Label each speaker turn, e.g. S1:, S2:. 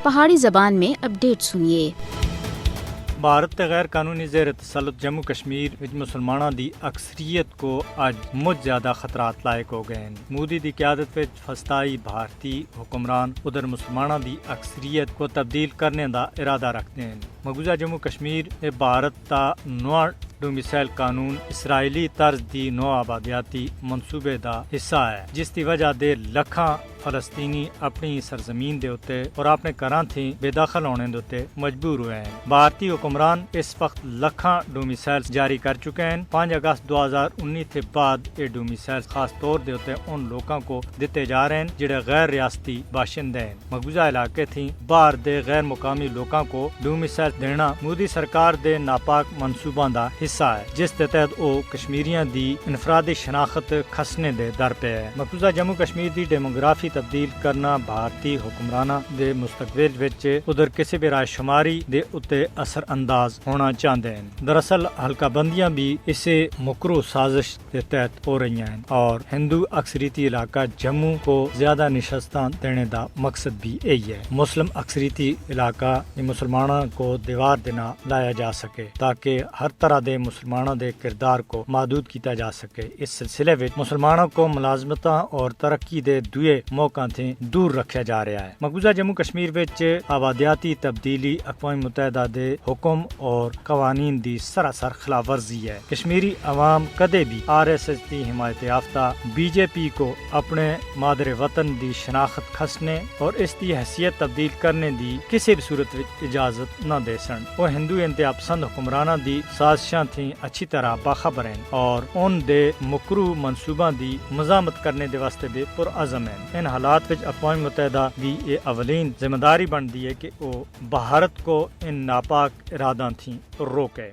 S1: پہاڑی زبان میں اپڈیٹ سنیے۔
S2: بھارت تے غیر قانونی زیر تسلط جموں کشمیر وچ مسلماناں دی اکثریت کو اج مجھ زیادہ خطرات لائق ہو گئے ہیں۔ مودی دی قیادت وچ فسطائی بھارتی حکمران ادھر مسلماناں دی اکثریت کو تبدیل کرنے دا ارادہ رکھتے ہیں۔ مقبوضہ جموں کشمیر بھارت دا نواں ڈومیسائل قانون اسرائیلی طرز دی نو آبادیاتی منصوبے دا حصہ ہے، جس دی وجہ دے لکھاں فلسطینی اپنی سرزمین دے اتے اور اپنے گھراں تھی بے دخل ہونے دے اتے مجبور ہوئے ہیں۔ بھارتی حکمران اس وقت لکھاں ڈومیسائل جاری کر چکے ہیں۔ 5 اگست 2019 کے بعد یہ ڈومیسائل خاص طور دے اتے ان لوگوں کو دیتے جا رہے ہیں جڑے غیر ریاستی باشندے ہیں۔ مقبوضہ علاقے تھی باہر دے غیر مقامی لوگوں کو ڈومیسائل دینا مودی سرکار دے ناپاک منصوبہ دا حصہ ہے، جس دے تحت او کشمیریاں دی انفرادی شناخت کھسنے دے در پہ ہے۔ مقبوضہ جموں کشمیر دی ڈیموگرافی تبدیل کرنا بھارتی حکمراناں دے مستقبل وچ ادھر کسی بھی رائے شماری دے اتے اثر انداز ہونا چاہتے ہیں۔ دراصل حلقہ بندیاں بھی اسے مکرو سازش کے تحت ہو رہی ہیں اور ہندو اکثریتی علاقہ جموں کو زیادہ نشستاں دینے دا مقصد بھی یہی ہے۔ مسلم اکثریتی علاقہ مسلمانوں کو دیوار دینا لایا جا سکے تاکہ ہر طرح دے مسلمانوں دے کردار کو محدود کیتا جا سکے۔ اس سلسلے میں مسلمانوں کو ملازمتاں اور ترقی دے دوئے موقع تھیں دور رکھا جا رہا ہے۔ مقبوضہ جموں کشمیر وچ آبادیاتی تبدیلی اقوام متحدہ دے حکم اور قوانین دی سراسر خلاف ورزی ہے۔ کشمیری عوام کدے بھی RSS دی حمایت یافتہ BJP کو اپنے مادر وطن دی شناخت کھسنے اور اس دی حیثیت تبدیل کرنے دی کسی بھی صورت وچ اجازت نہ دے سن۔ وہ ہندو انتہا پسند حکمراناں دی سازشاں تھیں اچھی طرح باخبر ہیں اور ان دے مکرو منصوبہ دی مزاحمت کرنے دے واسطے بھی پرعزم ہیں۔ ان حالات وچ اقوام متحدہ دی یہ اولین ذمہ داری بنتی ہے کہ وہ بھارت کو ان ناپاک اراداں تھیں روکے۔